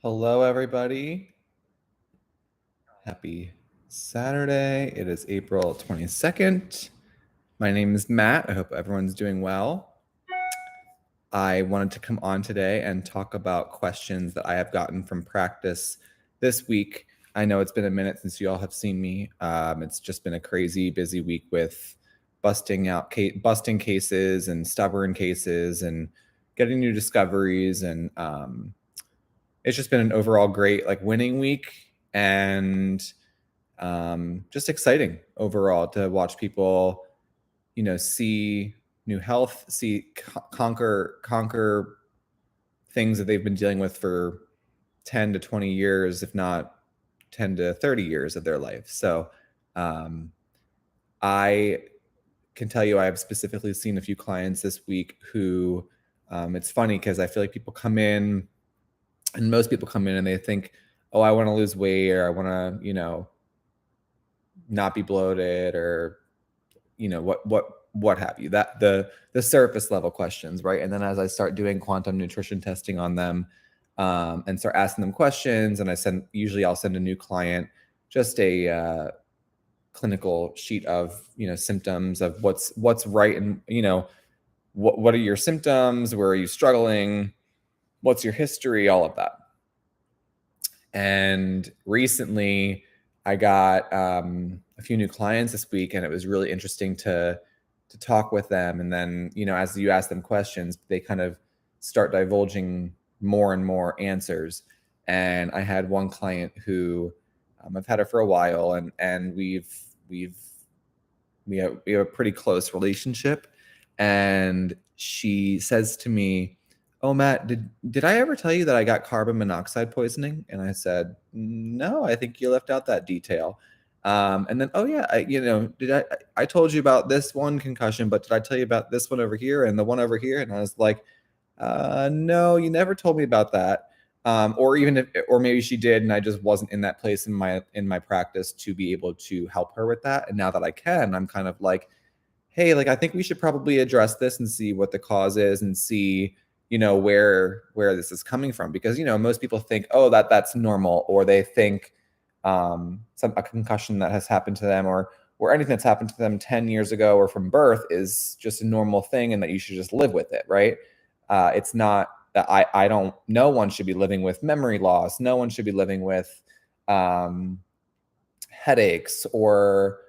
Hello, everybody. Happy Saturday. It is April 22nd. My name is Matt. I hope everyone's doing well. I wanted to come on today and talk about questions that I have gotten from practice this week. I know it's been a minute since you all have seen me. It's just been a crazy, busy week with busting cases and stubborn cases and getting new discoveries, and it's just been an overall great winning week, and just exciting overall to watch people see new health, see conquer things that they've been dealing with for 10 to 20 years, if not 10 to 30 years of their life. So I can tell you I have specifically seen a few clients this week who it's funny because I feel like people come in, and most people come in and they think, oh, I want to lose weight, or I want to, not be bloated, or, what have you, that the surface level questions, right? And then as I start doing quantum nutrition testing on them, and start asking them questions, and I'll send a new client just a clinical sheet of, symptoms of what's right. And, what are your symptoms? Where are you struggling? What's your history? All of that. And recently I got a few new clients this week, and it was really interesting to talk with them. And then, as you ask them questions, they kind of start divulging more and more answers. And I had one client who I've had her for a while, and we have a pretty close relationship. And she says to me, oh, Matt, did I ever tell you that I got carbon monoxide poisoning? And I said, no, I think you left out that detail. And then, oh yeah, I told you about this one concussion, but did I tell you about this one over here and the one over here? And I was like, no, you never told me about that. Or maybe she did, and I just wasn't in that place in my practice to be able to help her with that. And now that I can, I'm kind of like, hey, I think we should probably address this and see what the cause is, and see, where this is coming from. Because, most people think, oh, that's normal, or they think a concussion that has happened to them, or anything that's happened to them 10 years ago or from birth is just a normal thing, and that you should just live with it, right? It's not that. No one should be living with memory loss. No one should be living with headaches, or,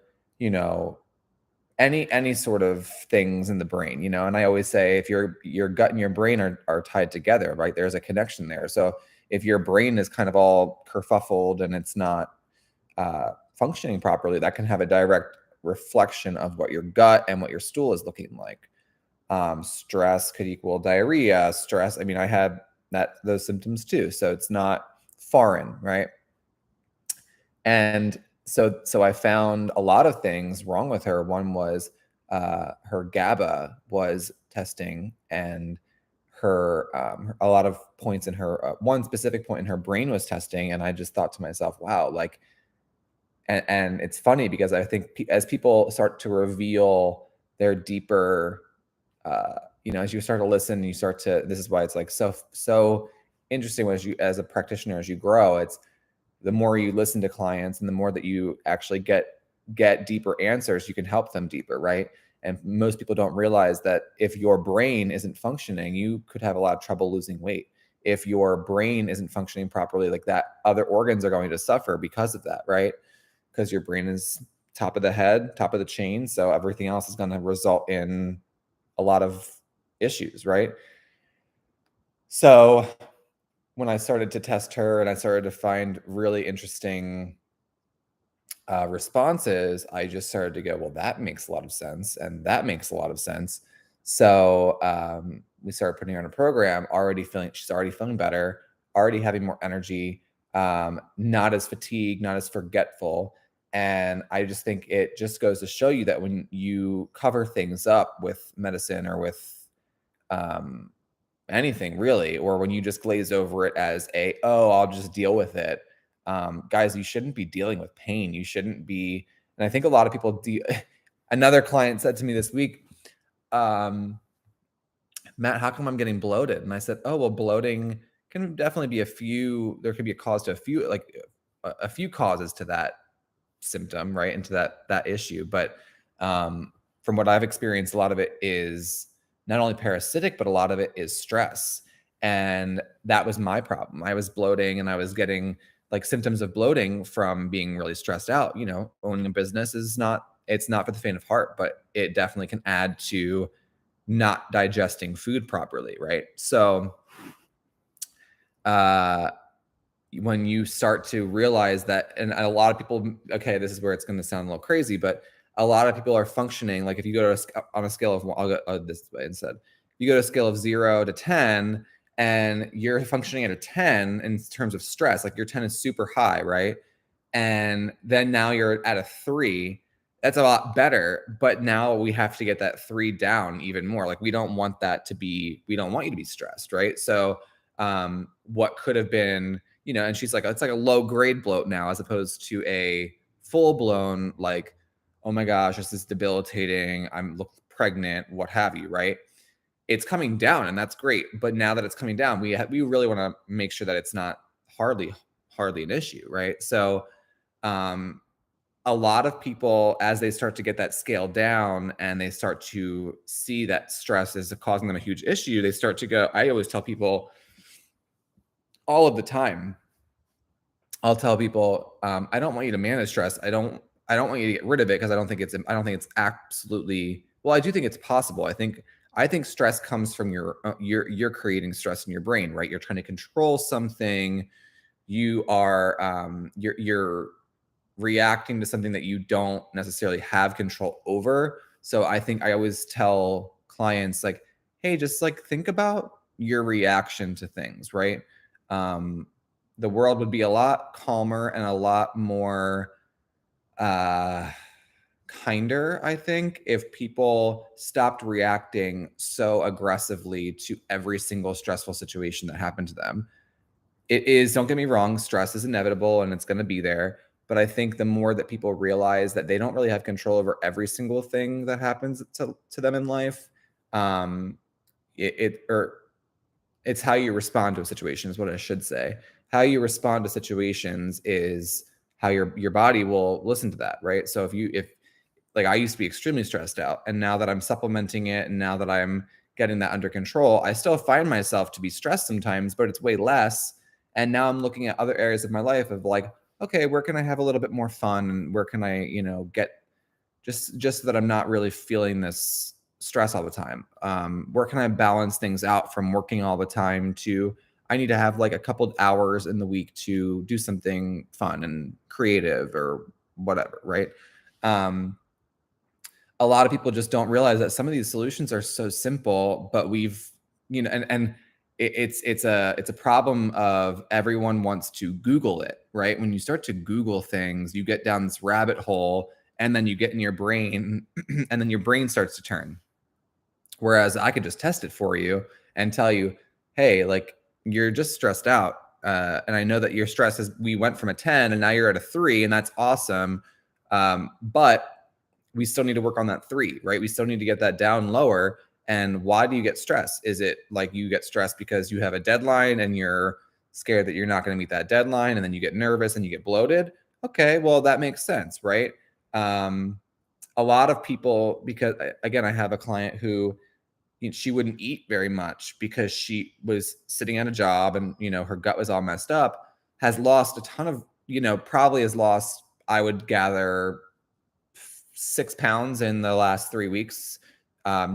any sort of things in the brain, and I always say, if your gut and your brain are tied together, right, there's a connection there. So if your brain is kind of all kerfuffled and it's not functioning properly, that can have a direct reflection of what your gut and what your stool is looking like. Stress could equal diarrhea. I mean, I had those symptoms too, so it's not foreign, right? And so I found a lot of things wrong with her. One was her GABA was testing, and her a lot of points in her one specific point in her brain was testing. And I just thought to myself, wow, and it's funny because I think as people start to reveal their deeper, as you start to listen, this is why it's so interesting as a practitioner, as you grow, it's the more you listen to clients and the more that you actually get deeper answers, you can help them deeper, right? And most people don't realize that if your brain isn't functioning, you could have a lot of trouble losing weight. If your brain isn't functioning properly, like that, other organs are going to suffer because of that, right? Because your brain is top of the head, top of the chain. So everything else is going to result in a lot of issues, right? So when I started to test her and I started to find really interesting responses, I just started to go, well, that makes a lot of sense. And that makes a lot of sense. So we started putting her in a program, she's already feeling better, already having more energy, not as fatigued, not as forgetful. And I just think it just goes to show you that when you cover things up with medicine, or with anything really, or when you just glaze over it as I'll just deal with it. Guys, you shouldn't be dealing with pain. You shouldn't be. And I think a lot of people another client said to me this week, Matt, how come I'm getting bloated? And I said, oh, well, bloating can definitely be there could be a cause to a few causes to that symptom, right? Into that issue. But from what I've experienced, a lot of it is not only parasitic, but a lot of it is stress. And that was my problem. I was bloating and I was getting like symptoms of bloating from being really stressed out. Owning a business it's not for the faint of heart, but it definitely can add to not digesting food properly, right? So when you start to realize that, and a lot of people, okay, this is where it's going to sound a little crazy, but a lot of people are functioning like if you go on a scale of, I'll go this way instead. You go to a scale of 0 to 10, and you're functioning at a 10 in terms of stress, like your 10 is super high, right? And then now you're at a 3. That's a lot better, but now we have to get that 3 down even more. Like we don't want you to be stressed, right? So what could have been, and she's like, it's like a low grade bloat now, as opposed to a full blown, like, oh my gosh, this is debilitating, I'm pregnant, what have you, right? It's coming down, and that's great. But now that it's coming down, we really want to make sure that it's not hardly an issue, right? So a lot of people, as they start to get that scale down and they start to see that stress is causing them a huge issue, they start to go, I always tell people all of the time, I'll tell people, I don't want you to manage stress. I don't want you to get rid of it, because I don't think it's absolutely, well, I do think it's possible. I think stress comes from you're creating stress in your brain, right? You're trying to control something. You are, you're reacting to something that you don't necessarily have control over. So I think I always tell clients, like, hey, just like think about your reaction to things, right? The world would be a lot calmer and a lot more kinder, I think, if people stopped reacting so aggressively to every single stressful situation that happened to them. It is, don't get me wrong, stress is inevitable and it's going to be there. But I think the more that people realize that they don't really have control over every single thing that happens to them in life, it's how you respond to a situation is what I should say. How you respond to situations is how your body will listen to that, right? So if like I used to be extremely stressed out, and now that I'm supplementing it and now that I'm getting that under control, I still find myself to be stressed sometimes, but it's way less. And now I'm looking at other areas of my life of like, okay, where can I have a little bit more fun, and where can I, get just so that I'm not really feeling this stress all the time. Where can I balance things out from working all the time to I need to have like a couple hours in the week to do something fun and creative or whatever, right? A lot of people just don't realize that some of these solutions are so simple, but we've, and it's a problem of everyone wants to Google it, right? When you start to Google things, you get down this rabbit hole, and then you get in your brain and then your brain starts to turn. Whereas I could just test it for you and tell you, hey, like you're just stressed out. And I know that your stress we went from a 10 and now you're at a 3, and that's awesome. But we still need to work on that 3, right? We still need to get that down lower. And why do you get stressed? Is it like you get stressed because you have a deadline and you're scared that you're not going to meet that deadline, and then you get nervous and you get bloated? Okay, well, that makes sense, right? A lot of people, because again, I have a client who, she wouldn't eat very much because she was sitting at a job and, her gut was all messed up, has lost a ton of, probably has lost, I would gather, 6 pounds in the last 3 weeks,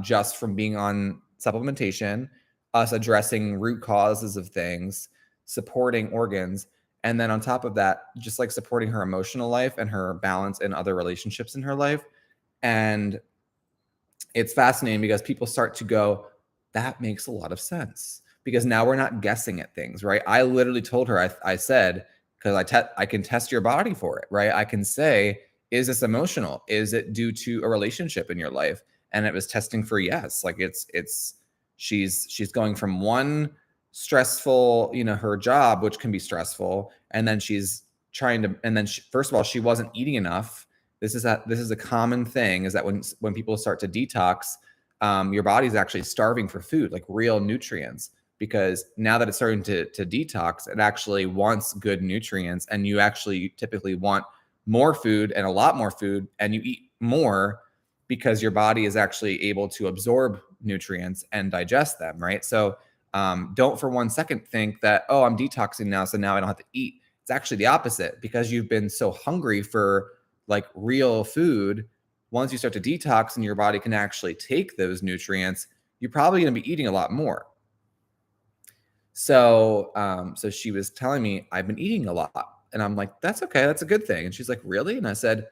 just from being on supplementation, us addressing root causes of things, supporting organs. And then on top of that, just like supporting her emotional life and her balance in other relationships in her life. And it's fascinating because people start to go, that makes a lot of sense, because now we're not guessing at things, right? I literally told her, I said, because I can test your body for it, right? I can say, is this emotional? Is it due to a relationship in your life? And it was testing for yes. Like she's going from one stressful, her job, which can be stressful, and then she's trying to, and then first of all, she wasn't eating enough. This is a common thing, is that when people start to detox, your body's actually starving for food, like real nutrients. because now that it's starting to detox, it actually wants good nutrients, and you actually typically want more food and a lot more food, and you eat more because your body is actually able to absorb nutrients and digest them, right? So don't for one second think that, oh, I'm detoxing now, so now I don't have to eat. It's actually the opposite, because you've been so hungry for like real food. Once you start to detox and your body can actually take those nutrients, you're probably going to be eating a lot more. So, so she was telling me I've been eating a lot, and I'm like, that's okay, that's a good thing. And she's like, really? And I said,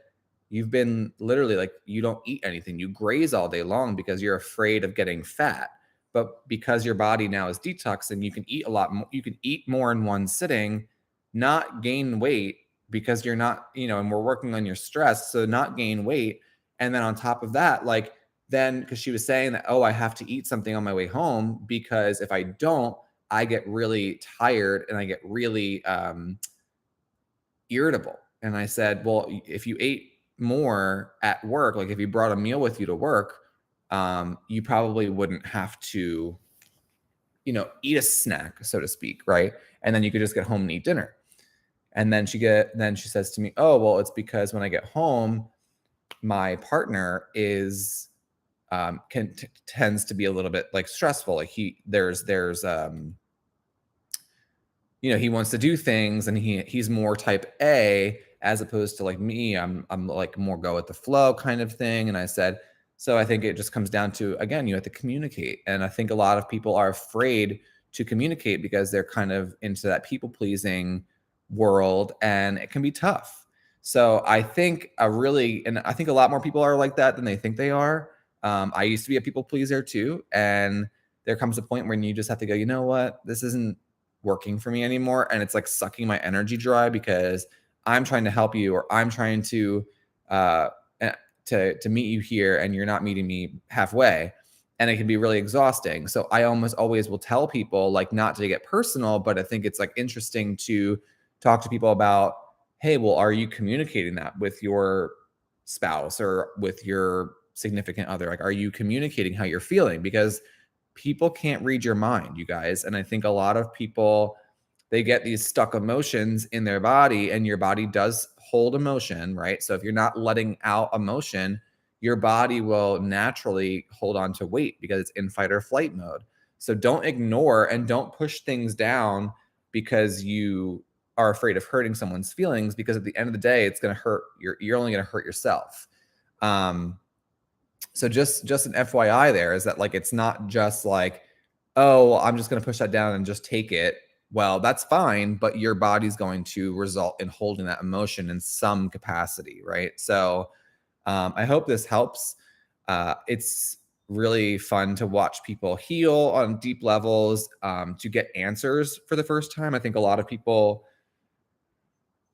you've been literally like, you don't eat anything, you graze all day long because you're afraid of getting fat. But because your body now is detoxing, you can eat a lot more. You can eat more in one sitting, not gain weight because you're not, and we're working on your stress, so not gain weight. And then on top of that, like, then because she was saying that, oh, I have to eat something on my way home because if I don't, I get really tired and I get really irritable. And I said, well, if you ate more at work, like if you brought a meal with you to work, you probably wouldn't have to, eat a snack, so to speak, right? And then you could just get home and eat dinner. And then she says to me, oh, well, it's because when I get home, my partner is tends to be a little bit like stressful. Like there's he wants to do things, and he's more type A as opposed to like me. I'm like more go with the flow kind of thing. And I said, so I think it just comes down to, again, you have to communicate. And I think a lot of people are afraid to communicate because they're kind of into that people pleasing world, and it can be tough. So I think and I think a lot more people are like that than they think they are. I used to be a people pleaser too. And there comes a point when you just have to go, you know what, this isn't working for me anymore, and it's like sucking my energy dry because I'm trying to help you, or I'm trying to meet you here, and you're not meeting me halfway, and it can be really exhausting. So I almost always will tell people, like, not to get personal, but I think it's like interesting to talk to people about, hey, well, are you communicating that with your spouse or with your significant other? Like, are you communicating how you're feeling? Because people can't read your mind, you guys. And I think a lot of people, they get these stuck emotions in their body, and your body does hold emotion, right? So if you're not letting out emotion, your body will naturally hold on to weight because it's in fight or flight mode. So don't ignore and don't push things down because you are afraid of hurting someone's feelings, because at the end of the day, it's going to hurt you're only going to hurt yourself. So just an FYI there is that, like, it's not just like, oh, I'm just going to push that down and just take it. Well, that's fine, but your body's going to result in holding that emotion in some capacity, right? So I hope this helps. It's really fun to watch people heal on deep levels, to get answers for the first time. I think a lot of people,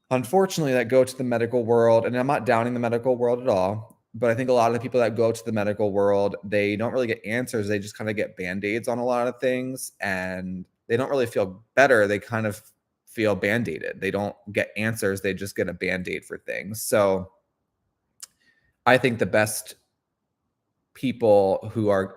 unfortunately, that go to the medical world, and I'm not downing the medical world at all, but I think a lot of the people that go to the medical world, they don't really get answers. They just kind of get band-aids on a lot of things, and they don't really feel better. They kind of feel band-aided. They don't get answers. They just get a band-aid for things. So I think the best people who are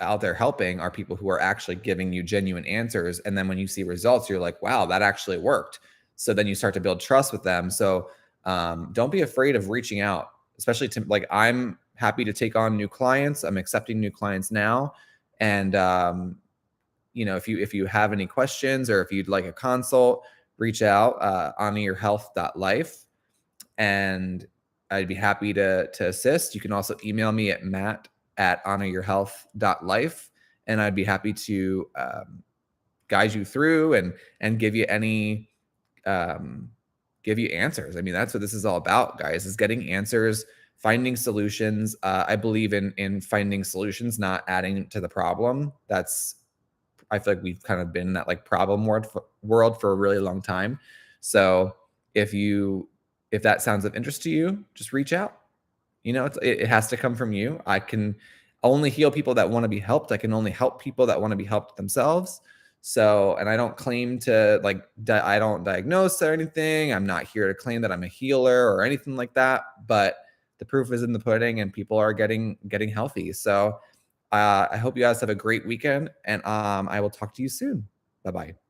out there helping are people who are actually giving you genuine answers. And then when you see results, you're like, wow, that actually worked. So then you start to build trust with them. So don't be afraid of reaching out, especially to, like, I'm happy to take on new clients. I'm accepting new clients now. And, if you have any questions, or if you'd like a consult, reach out, honoryourhealth.life. And I'd be happy to assist. You can also email me at matt@honoryourhealth.life. And I'd be happy to guide you through and give you any, give you answers. I mean, that's what this is all about, guys, is getting answers, finding solutions. I believe in finding solutions, not adding to the problem. I feel like we've kind of been in that like problem world for a really long time. So if that sounds of interest to you, just reach out. It has to come from you. I can only heal people that want to be helped. I can only help people that want to be helped themselves. So, and I don't claim to I don't diagnose or anything. I'm not here to claim that I'm a healer or anything like that, but the proof is in the pudding, and people are getting healthy. So I hope you guys have a great weekend, and I will talk to you soon. Bye bye.